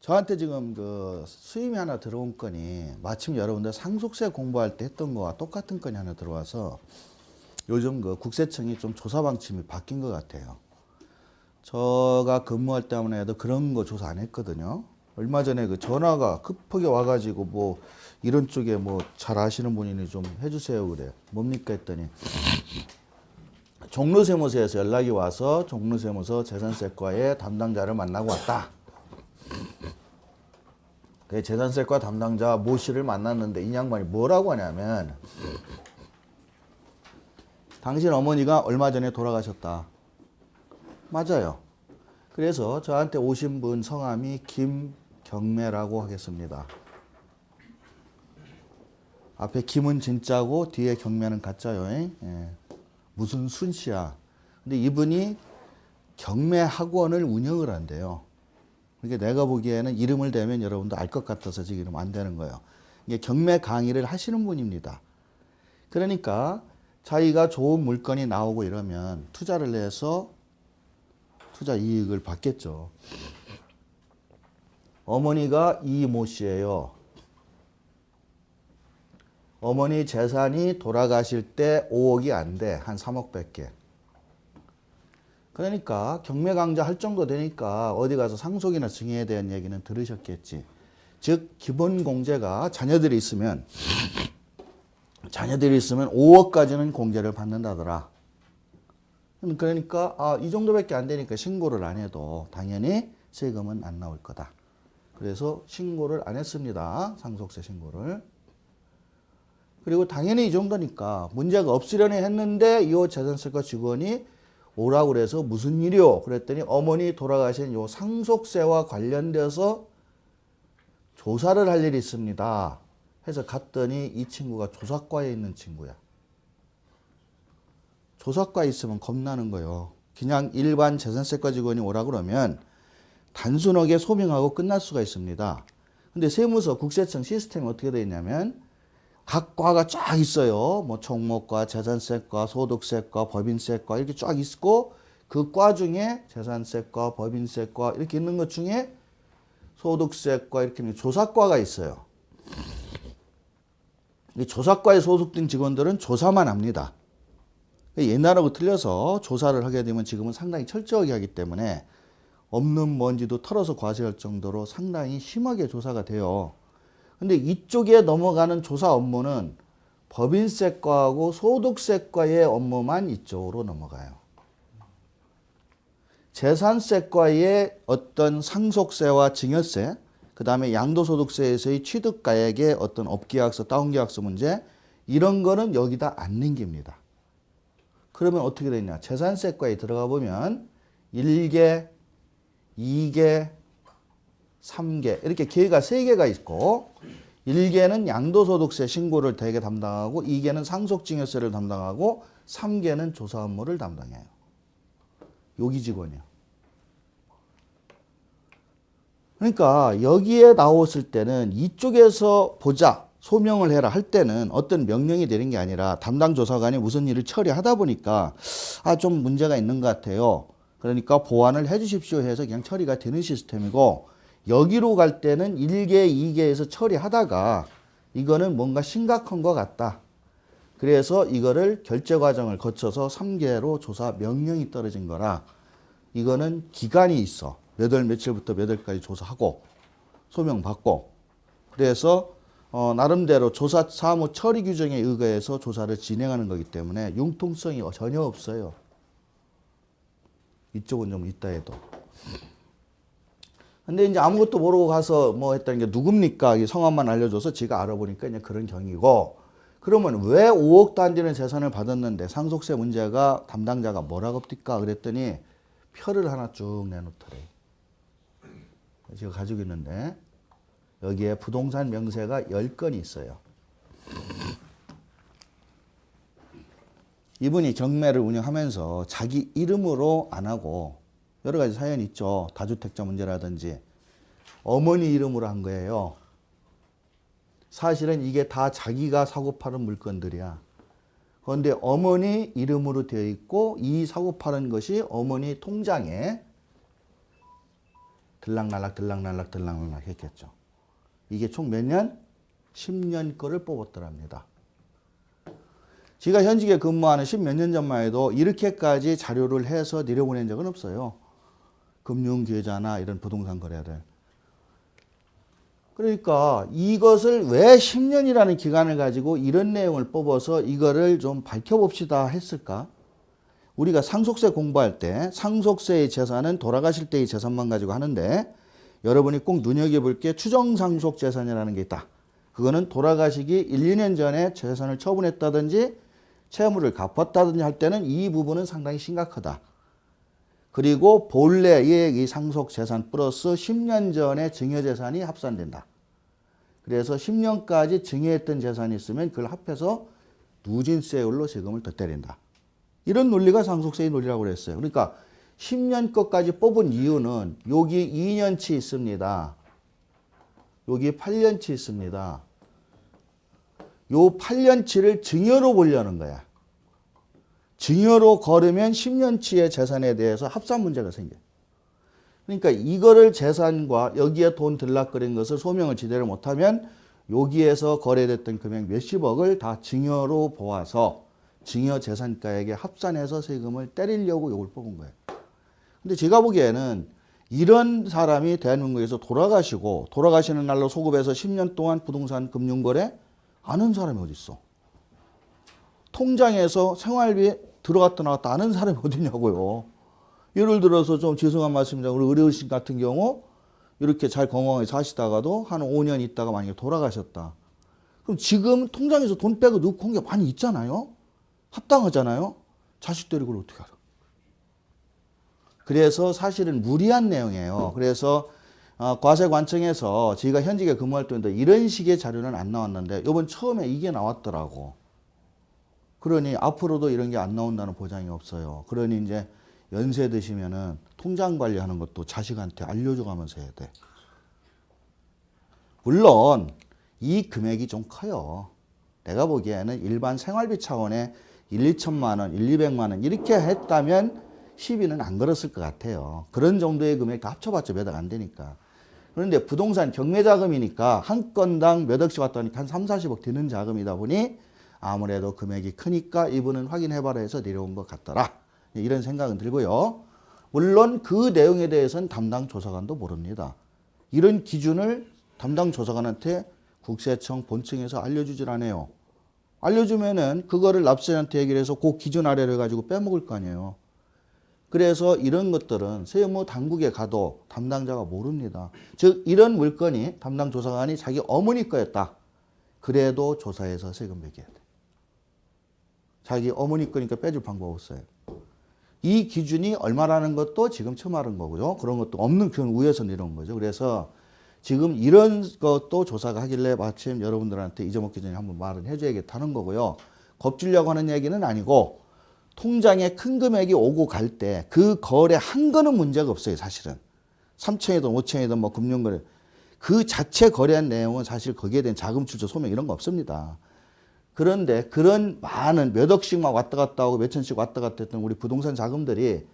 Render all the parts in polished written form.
저한테 지금 그 수임이 하나 들어온 건이 마침 여러분들 상속세 공부할 때 했던 거와 똑같은 건이 하나 들어와서 요즘 그 국세청이 좀 조사 방침이 바뀐 것 같아요. 제가 근무할 때만 해도 그런 거 조사 안 했거든요. 얼마 전에 그 전화가 급하게 와가지고 뭐 이런 쪽에 뭐 잘 아시는 분이니 좀 해주세요 그래요. 뭡니까 했더니 종로세무서에서 연락이 와서 종로세무서 재산세과의 담당자를 만나고 왔다. 그 재산세과 담당자 모 씨를 만났는데 이 양반이 뭐라고 하냐면 당신 어머니가 얼마 전에 돌아가셨다. 맞아요. 그래서 저한테 오신 분 성함이 김경매라고 하겠습니다. 앞에 김은 진짜고 뒤에 경매는 가짜요. 예. 무슨 순씨야. 근데 이분이 경매 학원을 운영을 한대요. 그러니까 내가 보기에는 이름을 대면 여러분도 알 것 같아서 지금 이러면 안 되는 거예요. 이게 경매 강의를 하시는 분입니다. 그러니까 자기가 좋은 물건이 나오고 이러면 투자를 해서 투자 이익을 받겠죠. 어머니가 이모 씨예요. 어머니 재산이 돌아가실 때 5억이 안 돼. 한 3억 밖에. 그러니까 경매 강좌 할 정도 되니까 어디 가서 상속이나 증여에 대한 얘기는 들으셨겠지. 즉 기본 공제가 자녀들이 있으면 5억까지는 공제를 받는다더라. 그러니까 이 정도밖에 안 되니까 신고를 안 해도 당연히 세금은 안 나올 거다. 그래서 신고를 안 했습니다. 상속세 신고를. 그리고 당연히 이 정도니까 문제가 없으려니 했는데 이 재산세과 직원이 오라고 그래서 무슨 일이요? 그랬더니 어머니 돌아가신 요 상속세와 관련돼서 조사를 할 일이 있습니다. 해서 갔더니 이 친구가 조사과에 있는 친구야. 조사과에 있으면 겁나는 거예요. 그냥 일반 재산세과 직원이 오라 그러면 단순하게 소명하고 끝날 수가 있습니다. 근데 세무서 국세청 시스템이 어떻게 되어 있냐면 각 과가 쫙 있어요. 뭐 총무과, 재산세과, 소득세과, 법인세과 이렇게 쫙 있고 그 과 중에 재산세과, 법인세과 이렇게 있는 것 중에 소득세과 이렇게 조사과가 있어요. 이 조사과에 소속된 직원들은 조사만 합니다. 옛날하고 틀려서 조사를 하게 되면 지금은 상당히 철저하게 하기 때문에 없는 먼지도 털어서 과세할 정도로 상당히 심하게 조사가 돼요. 근데 이쪽에 넘어가는 조사 업무는 법인세과하고 소득세과의 업무만 이쪽으로 넘어가요. 재산세과의 어떤 상속세와 증여세, 그 다음에 양도소득세에서의 취득가액의 어떤 업계약서, 다운계약서 문제 이런 거는 여기다 안 남깁니다. 그러면 어떻게 되냐? 재산세과에 들어가 보면 1개, 2개, 3개 이렇게 계가 3개가 있고 1개는 양도소득세 신고를 대개 담당하고 2개는 상속증여세를 담당하고 3개는 조사 업무를 담당해요. 여기 직원이요. 그러니까 여기에 나왔을 때는 이쪽에서 보자, 소명을 해라 할 때는 어떤 명령이 되는 게 아니라 담당 조사관이 무슨 일을 처리하다 보니까 좀 문제가 있는 것 같아요. 그러니까 보완을 해 주십시오 해서 그냥 처리가 되는 시스템이고 여기로 갈 때는 1개, 2개에서 처리하다가 이거는 뭔가 심각한 것 같다. 그래서 이거를 결제 과정을 거쳐서 3개로 조사 명령이 떨어진 거라 이거는 기간이 있어. 몇 월 며칠부터 몇 월까지 조사하고 소명 받고 그래서 나름대로 조사 사무 처리 규정에 의거해서 조사를 진행하는 거기 때문에 융통성이 전혀 없어요. 이쪽은 좀 있다 해도. 근데 이제 아무것도 모르고 가서 뭐 했다는 게 누굽니까? 이 성함만 알려줘서 지가 알아보니까 이제 그런 경위고 그러면 왜 5억도 안 되는 재산을 받았는데 상속세 문제가 담당자가 뭐라고 합니까? 그랬더니 표를 하나 쭉 내놓더래. 제가 가지고 있는데 여기에 부동산 명세가 10건이 있어요. 이분이 경매를 운영하면서 자기 이름으로 안 하고 여러 가지 사연이 있죠. 다주택자 문제라든지 어머니 이름으로 한 거예요. 사실은 이게 다 자기가 사고 파는 물건들이야. 그런데 어머니 이름으로 되어 있고 이 사고 파는 것이 어머니 통장에 들락날락 했겠죠. 이게 총 몇 년? 10년 거를 뽑았더랍니다. 제가 현직에 근무하는 10몇 년 전만 해도 이렇게까지 자료를 해서 내려보낸 적은 없어요. 금융계좌나 이런 부동산 거래를. 그러니까 이것을 왜 10년이라는 기간을 가지고 이런 내용을 뽑아서 이거를 좀 밝혀봅시다 했을까? 우리가 상속세 공부할 때 상속세의 재산은 돌아가실 때의 재산만 가지고 하는데 여러분이 꼭 눈여겨볼 게 추정상속재산이라는 게 있다. 그거는 돌아가시기 1, 2년 전에 재산을 처분했다든지 채무를 갚았다든지 할 때는 이 부분은 상당히 심각하다. 그리고 본래의 이 상속재산 플러스 10년 전에 증여재산이 합산된다. 그래서 10년까지 증여했던 재산이 있으면 그걸 합해서 누진세율로 세금을 더 때린다. 이런 논리가 상속세의 논리라고 그랬어요. 그러니까 10년 것까지 뽑은 이유는 여기 2년치 있습니다. 여기 8년치 있습니다. 요 8년치를 증여로 보려는 거야. 증여로 걸으면 10년치의 재산에 대해서 합산 문제가 생겨요. 그러니까 이거를 재산과 여기에 돈 들락거린 것을 소명을 제대로 못하면 여기에서 거래됐던 금액 몇십억을 다 증여로 보아서 증여 재산가액에 합산해서 세금을 때리려고 이걸 뽑은 거예요. 근데 제가 보기에는 이런 사람이 대한민국에서 돌아가시고 돌아가시는 날로 소급해서 10년 동안 부동산 금융거래 아는 사람이 어디 있어? 통장에서 생활비 들어갔다 나왔다 아는 사람이 어디냐고요. 예를 들어서 좀 죄송한 말씀입니다. 우리 의료신 같은 경우 이렇게 잘 건강하게 사시다가도 한 5년 있다가 만약에 돌아가셨다. 그럼 지금 통장에서 돈 빼고 넣고 온 게 많이 있잖아요. 합당하잖아요. 자식들이 그걸 어떻게 알아? 그래서 사실은 무리한 내용이에요. 그래서 과세관청에서 저희가 현직에 근무할 때도 이런 식의 자료는 안 나왔는데 이번 처음에 이게 나왔더라고. 그러니 앞으로도 이런 게 안 나온다는 보장이 없어요. 그러니 이제 연세 드시면은 통장 관리하는 것도 자식한테 알려줘가면서 해야 돼. 물론 이 금액이 좀 커요. 내가 보기에는 일반 생활비 차원의 1, 2천만 원, 1, 200만 원 이렇게 했다면 시비는 안 걸었을 것 같아요. 그런 정도의 금액 다 합쳐봤자 몇 억 안 되니까. 그런데 부동산 경매자금이니까 한 건당 몇 억씩 왔다 하니까 한 3, 40억 드는 자금이다 보니 아무래도 금액이 크니까 이분은 확인해봐라 해서 내려온 것 같더라. 이런 생각은 들고요. 물론 그 내용에 대해서는 담당 조사관도 모릅니다. 이런 기준을 담당 조사관한테 국세청 본청에서 알려주질 않아요. 알려주면은 그거를 납세자한테 얘기를 해서 그 기준 아래로 해가지고 빼먹을 거 아니에요. 그래서 이런 것들은 세무 당국에 가도 담당자가 모릅니다. 즉 이런 물건이 담당 조사관이 자기 어머니 거였다. 그래도 조사해서 세금 매겨야 돼. 자기 어머니 거니까 빼줄 방법 없어요. 이 기준이 얼마라는 것도 지금 처음 알은 거고요. 그런 것도 없는 그런 위에서 내려온 거죠. 그래서 지금 이런 것도 조사가 하길래 마침 여러분들한테 잊어먹기 전에 한번 말을 해줘야겠다는 거고요. 겁주려고 하는 얘기는 아니고 통장에 큰 금액이 오고 갈 때 그 거래 한 거는 문제가 없어요. 사실은 3천이든 5천이든 뭐 금융거래 그 자체 거래한 내용은 사실 거기에 대한 자금 출처 소명 이런 거 없습니다. 그런데 그런 많은 몇 억씩만 왔다 갔다 하고 몇 천씩 왔다 갔다 했던 우리 부동산 자금들이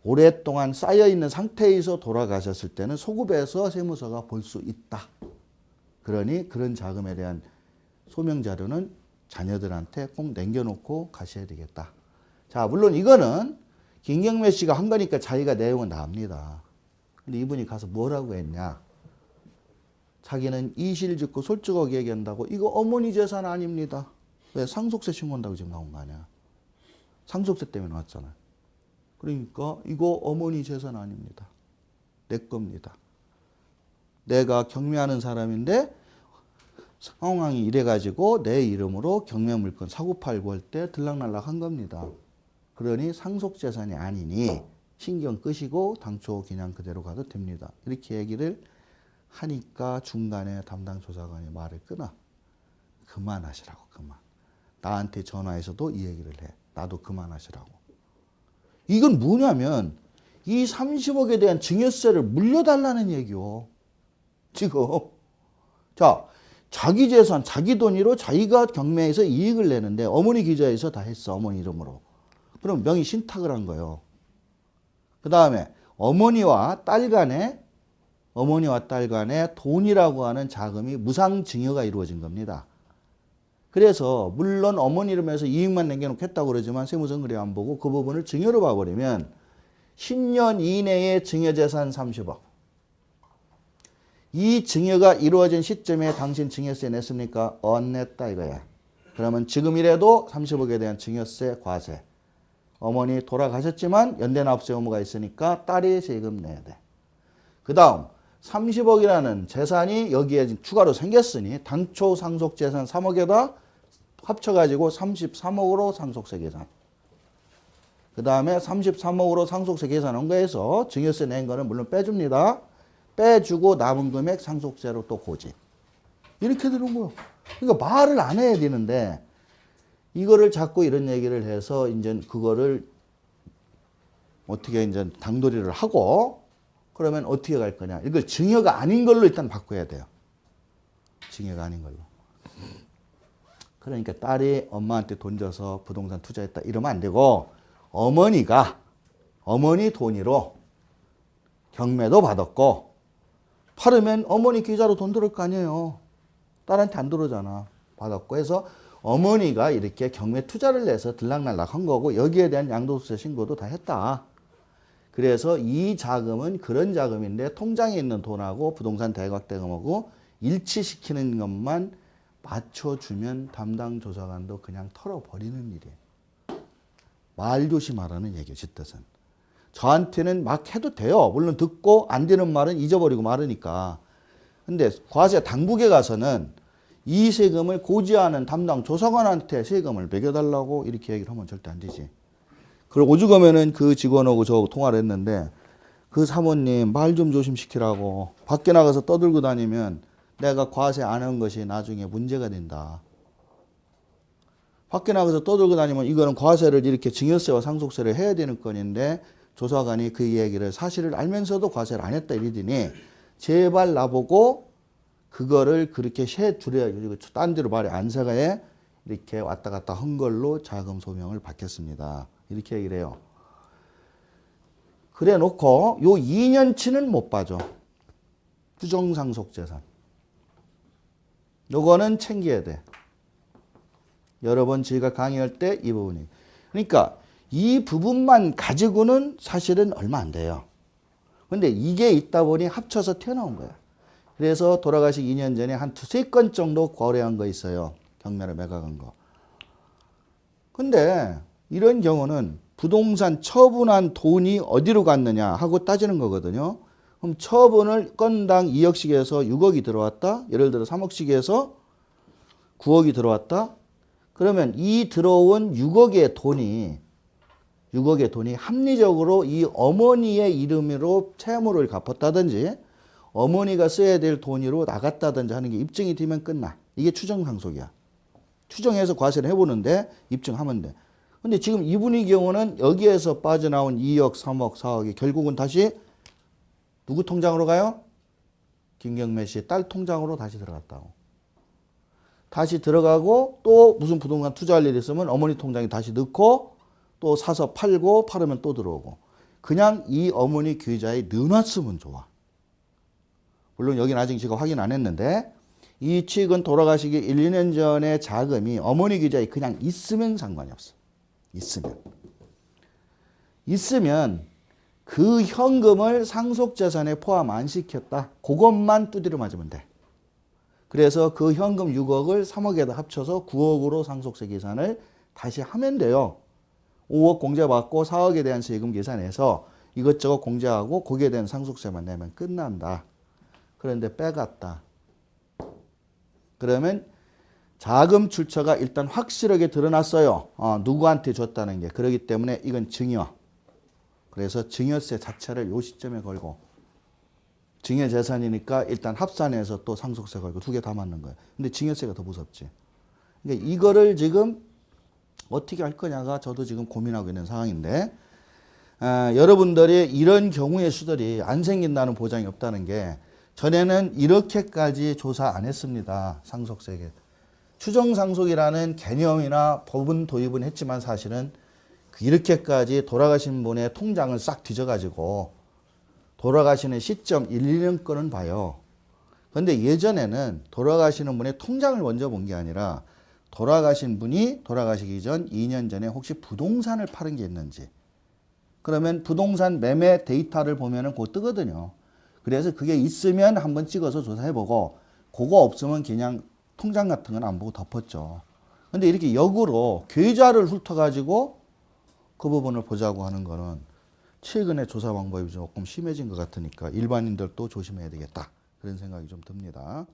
오랫동안 쌓여있는 상태에서 돌아가셨을 때는 소급해서 세무서가 볼 수 있다. 그러니 그런 자금에 대한 소명 자료는 자녀들한테 꼭 남겨놓고 가셔야 되겠다. 자, 물론 이거는 김경매 씨가 한 거니까 자기가 내용은 나옵니다. 근데 이분이 가서 뭐라고 했냐. 자기는 이실직고 솔직하게 얘기한다고 이거 어머니 재산 아닙니다. 왜? 상속세 신고한다고 지금 나온 거 아니야. 상속세 때문에 나왔잖아요. 그러니까 이거 어머니 재산 아닙니다. 내 겁니다. 내가 경매하는 사람인데 상황이 이래가지고 내 이름으로 경매 물건 사고 팔고 할 때 들락날락 한 겁니다. 그러니 상속재산이 아니니 신경 끄시고 당초 그냥 그대로 가도 됩니다. 이렇게 얘기를 하니까 중간에 담당 조사관이 말을 끊어. 그만하시라고 그만. 나한테 전화해서도 이 얘기를 해. 나도 그만하시라고. 이건 뭐냐면 이 30억에 대한 증여세를 물려달라는 얘기요. 지금. 자, 자기 재산, 자기 돈으로 자기가 경매에서 이익을 내는데 어머니 계좌에서 다 했어. 어머니 이름으로. 그럼 명의 신탁을 한 거예요. 그 다음에 어머니와 딸 간에 어머니와 딸 간에 돈이라고 하는 자금이 무상증여가 이루어진 겁니다. 그래서 물론 어머니 이름에서 이익만 남겨놓겠다고 그러지만 세무서는 안 보고 그 부분을 증여로 봐버리면 10년 이내에 증여재산 30억. 이 증여가 이루어진 시점에 당신 증여세 냈습니까? 안 냈다 이거야. 그러면 지금이라도 30억에 대한 증여세 과세. 어머니 돌아가셨지만 연대납세 의무가 있으니까 딸이 세금 내야 돼. 그 다음 30억이라는 재산이 여기에 추가로 생겼으니 당초 상속재산 3억에다 합쳐가지고 33억으로 상속세 계산. 그 다음에 33억으로 상속세 계산한 거에서 증여세 낸 거는 물론 빼줍니다. 빼주고 남은 금액 상속세로 또 고지. 이렇게 되는 거예요. 그러니까 말을 안 해야 되는데 이거를 자꾸 이런 얘기를 해서 이제 그거를 어떻게 이제 당돌이를 하고 그러면 어떻게 갈 거냐. 이걸 증여가 아닌 걸로 일단 바꿔야 돼요. 증여가 아닌 걸로. 그러니까 딸이 엄마한테 돈 줘서 부동산 투자했다 이러면 안 되고 어머니 돈으로 경매도 받았고 팔으면 어머니 계좌로 돈 들어올 거 아니에요. 딸한테 안 들어오잖아. 받았고 해서 어머니가 이렇게 경매 투자를 내서 들락날락 한 거고 여기에 대한 양도소득세 신고도 다 했다. 그래서 이 자금은 그런 자금인데 통장에 있는 돈하고 부동산 대각대금하고 일치시키는 것만 맞춰주면 담당 조사관도 그냥 털어버리는 일이에요. 말 조심하라는 얘기예요. 지 뜻은. 저한테는 막 해도 돼요. 물론 듣고 안 되는 말은 잊어버리고 말으니까. 근데 과세 당국에 가서는 이 세금을 고지하는 담당 조사관한테 세금을 매겨달라고 이렇게 얘기를 하면 절대 안 되지. 그리고 오죽하면은 그 직원하고 저 통화를 했는데 그 사모님 말 좀 조심시키라고 밖에 나가서 떠들고 다니면 내가 과세 안 한 것이 나중에 문제가 된다. 밖에 나가서 떠들고 다니면 이거는 과세를 이렇게 증여세와 상속세를 해야 되는 건인데 조사관이 그 얘기를 사실을 알면서도 과세를 안 했다 이러더니 제발 나보고 그거를 그렇게 해주려 그리고 딴 데로 말이 안 사가에 이렇게 왔다 갔다 한 걸로 자금 소명을 받겠습니다. 이렇게 얘기를 해요. 그래 놓고 요 2년치는 못 봐줘. 부정상속재산. 요거는 챙겨야 돼. 여러 번 저희가 강의할 때 이 부분이. 그러니까 이 부분만 가지고는 사실은 얼마 안 돼요. 근데 이게 있다 보니 합쳐서 튀어나온 거야. 그래서 돌아가시기 2년 전에 한 두세 건 정도 거래한 거 있어요. 경매를 매각한 거. 근데 이런 경우는 부동산 처분한 돈이 어디로 갔느냐 하고 따지는 거거든요. 그럼 처분을 건당 2억씩에서 6억이 들어왔다. 예를 들어 3억씩에서 9억이 들어왔다. 그러면 이 들어온 6억의 돈이 합리적으로 이 어머니의 이름으로 채무를 갚았다든지 어머니가 써야 될 돈으로 나갔다든지 하는 게 입증이 되면 끝나. 이게 추정상속이야. 추정해서 과세를 해보는데 입증하면 돼. 근데 지금 이분의 경우는 여기에서 빠져나온 2억, 3억, 4억이 결국은 다시 누구 통장으로 가요? 김경매 씨 딸 통장으로 다시 들어갔다고. 다시 들어가고 또 무슨 부동산 투자할 일이 있으면 어머니 통장에 다시 넣고 또 사서 팔고 팔으면 또 들어오고. 그냥 이 어머니 계좌에 넣어놨으면 좋아. 물론 여기는 아직 제가 확인 안 했는데 이 측은 돌아가시기 1, 2년 전에 자금이 어머니 계좌에 그냥 있으면 상관이 없어. 있으면 그 현금을 상속재산에 포함 안 시켰다. 그것만 두드려 맞으면 돼. 그래서 그 현금 6억을 3억에다 합쳐서 9억으로 상속세 계산을 다시 하면 돼요. 5억 공제받고 4억에 대한 세금 계산해서 이것저것 공제하고 거기에 대한 상속세만 내면 끝난다. 그런데 빼갔다. 그러면 자금 출처가 일단 확실하게 드러났어요. 누구한테 줬다는 게. 그렇기 때문에 이건 증여. 그래서 증여세 자체를 요 시점에 걸고 증여재산이니까 일단 합산해서 또 상속세 걸고 두 개 다 맞는 거예요. 근데 증여세가 더 무섭지. 그러니까 이거를 지금 어떻게 할 거냐가 저도 지금 고민하고 있는 상황인데 여러분들이 이런 경우의 수들이 안 생긴다는 보장이 없다는 게 전에는 이렇게까지 조사 안 했습니다. 상속세계. 추정상속이라는 개념이나 법은 도입은 했지만 사실은 이렇게까지 돌아가신 분의 통장을 싹 뒤져가지고 돌아가시는 시점 1, 2년 거는 봐요. 근데 예전에는 돌아가시는 분의 통장을 먼저 본 게 아니라 돌아가신 분이 돌아가시기 전 2년 전에 혹시 부동산을 파는 게 있는지, 그러면 부동산 매매 데이터를 보면은 그거 뜨거든요. 그래서 그게 있으면 한번 찍어서 조사해보고, 그거 없으면 그냥 통장 같은 건 안 보고 덮었죠. 근데 이렇게 역으로 계좌를 훑어가지고 그 부분을 보자고 하는 거는 최근에 조사 방법이 조금 심해진 것 같으니까 일반인들도 조심해야 되겠다. 그런 생각이 좀 듭니다.